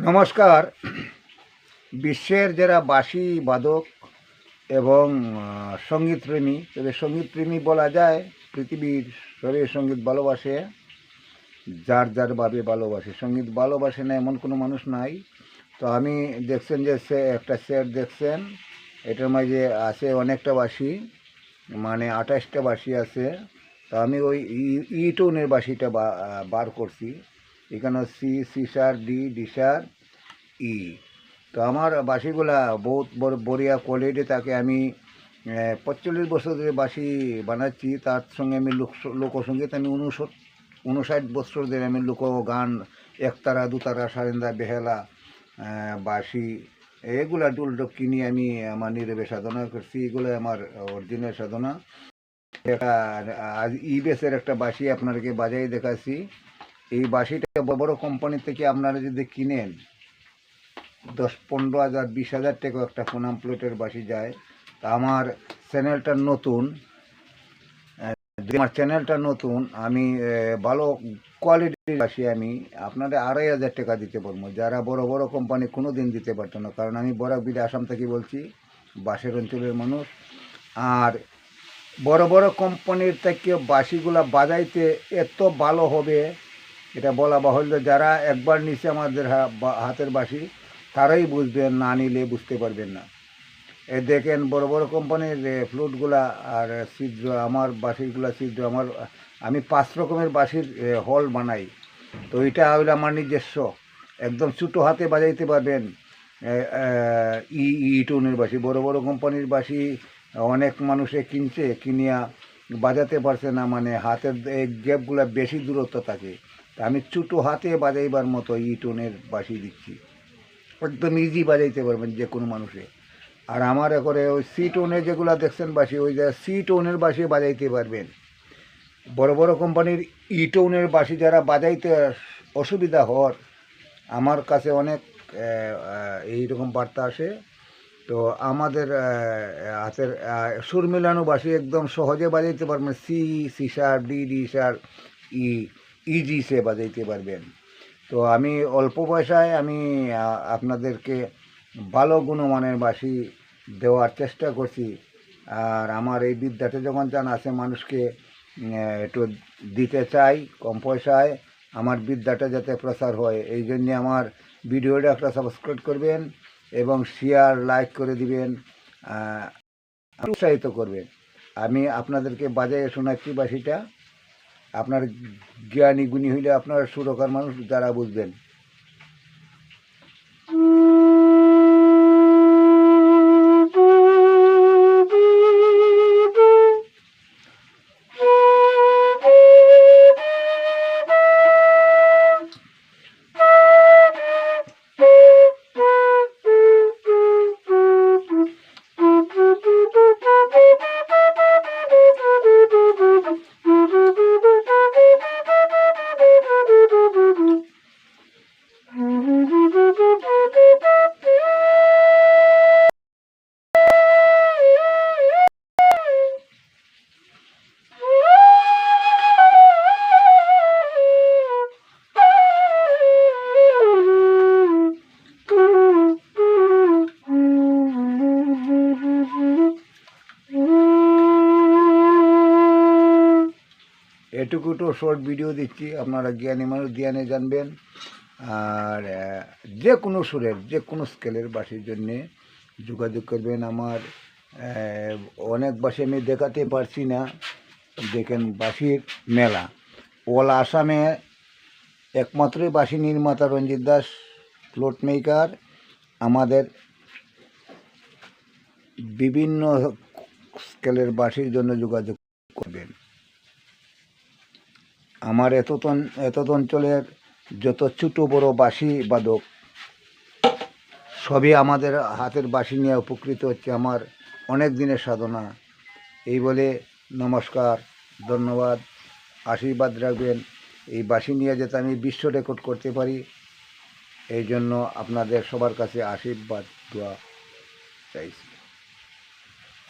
নমস্কার। বিশ্বের যারা বাঁশি বাদক এবং সঙ্গীতপ্রেমী, তবে সঙ্গীতপ্রেমী বলা যায়, পৃথিবীর সবাই সঙ্গীত ভালোবাসে, যার যার ভাবে ভালোবাসে। সঙ্গীত ভালোবাসে না এমন কোনো মানুষ নাই। তো আমি দেখছেন যে একটা সেট দেখছেন, এটার মাঝে আছে অনেকটা বাঁশি, মানে 28টা বাঁশি আছে। তো আমি ওই ই টোনের বাঁশিটা বার করছি। এখানে C, C sharp, D, D sharp, E. তো আমার বাঁশিগুলা বহুত বড়িয়া কোয়ালিটি থাকে। আমি 45 বছর ধরে বাঁশি বানাচ্ছি। তার সঙ্গে আমি লোকসঙ্গীত, আমি 59 বছর ধরে আমি লোকগান, একতারা, দুতারা, সারেন্দা, বেহেলা, বাঁশি, এগুলা ডুলডুক কিনি আমি আমার নীরবে সাধনা করছি। এগুলো আমার অরিজিনাল সাধনা। আজ ইবেসের একটা বাঁশি আপনাদেরকে বাজাই দেখাচ্ছি। এই বাঁশিটা বড় কোম্পানি থেকে আপনারা যদি কিনেন 10-15 হাজার 20 হাজার টাকা একটা প্রণাম প্লেটের বাঁশি যায়। তা আমার চ্যানেলটা নতুন, আমি ভালো কোয়ালিটির বাঁশি আমি আপনাদের 2,500 টাকা দিতে পারবো, যারা বড় বড় কোম্পানি কোনো দিন দিতে পারতো না। কারণ আমি বরাকবিল আসাম থেকে বলছি, বাঁশের অঞ্চলের মানুষ। আর বড় বড় কোম্পানির থেকে বাঁশিগুলা বাজাইতে এত ভালো হবে এটা বলা বাহুল্য। যারা একবার নিচে আমাদের হাতের বাঁশি, তারাই বুঝবেন, না নিলে বুঝতে পারবেন না। দেখেন বড় বড় কোম্পানির ফ্লুটগুলা আর ছিদ্র, আমার বাঁশিগুলা ছিদ্র। আমি 5 রকমের বাঁশির হল বানাই। তো এটা হইলো আমার নিজস্ব, একদম ছোটো হাতে বাজাইতে পারবেন। ই টোনের বাঁশি, বড় বড় কোম্পানির বাঁশি অনেক মানুষে কিনিয়া বাজাতে পারছে না, মানে হাতের গ্যাপগুলো বেশি দূরত্ব থাকে। তা আমি ছোটো হাতে বাজাইবার মতো ই টোনের বাঁশি দিচ্ছি, একদম ইজি বাজাইতে পারবেন যে কোনো মানুষে। আর আমার করে ওই সি টোনের যেগুলো দেখছেন বাঁশি, ওই যে সি টোনের বাঁশি বাজাইতে পারবেন। বড় বড় কোম্পানির ই টোনের বাঁশি যারা বাজাইতে অসুবিধা হওয়ার, আমার কাছে অনেক এইরকম বার্তা আসে। তো আমাদের হাতের সুর মেলানো বাঁশি একদম সহজে বাজাইতে পারবেন। C, C sharp, D, D sharp, E, easy সে বাজাইতে পারবেন। তো আমি অল্প পয়সায় আমি আপনাদেরকে ভালো গুণমানের বাঁশি দেওয়ার চেষ্টা করছি। আর আমার এই বিদ্যাটা যখন জানা আছে, মানুষকে একটু দিতে চাই কম পয়সায়, আমার বিদ্যাটা যাতে প্রচার হয়। এই জন্যে আমার ভিডিওটা একটা সাবস্ক্রাইব করবেন এবং শেয়ার লাইক করে দিবেন, উৎসাহিত করবেন। আমি আপনাদেরকে বাজায় শোনাচ্ছি বাঁশিটা। আপনার জ্ঞানী গুণী হইলে, আপনার সুরকার মানুষ যারা বুঝবেন। এটুকু তো শর্ট ভিডিও দিচ্ছি, আপনারা জ্ঞানী মানুষ জ্ঞানে জানবেন। আর যে কোনো সুরের, যে কোনো স্কেলের বাঁশির জন্যে যোগাযোগ করবেন। আমার অনেক বাঁশি আমি দেখাতে পারছি না। দেখেন বাঁশির মেলা, অল আসামে একমাত্রই বাঁশি নির্মাতা রঞ্জিত দাস ফ্লোট মেকার। আমাদের বিভিন্ন স্কেলের বাঁশির জন্য যোগাযোগ করবেন। আমার এত অঞ্চলের যত ছোটো বড় বাঁশি বাদক সবই আমাদের হাতের বাঁশি নিয়ে উপকৃত হচ্ছে। আমার অনেক দিনের সাধনা। এই বলে নমস্কার, ধন্যবাদ, আশীর্বাদ রাখবেন। এই বাঁশি নিয়ে যাতে আমি বিশ্ব রেকর্ড করতে পারি, এই জন্য আপনাদের সবার কাছে আশীর্বাদ দোয়া চাইছি।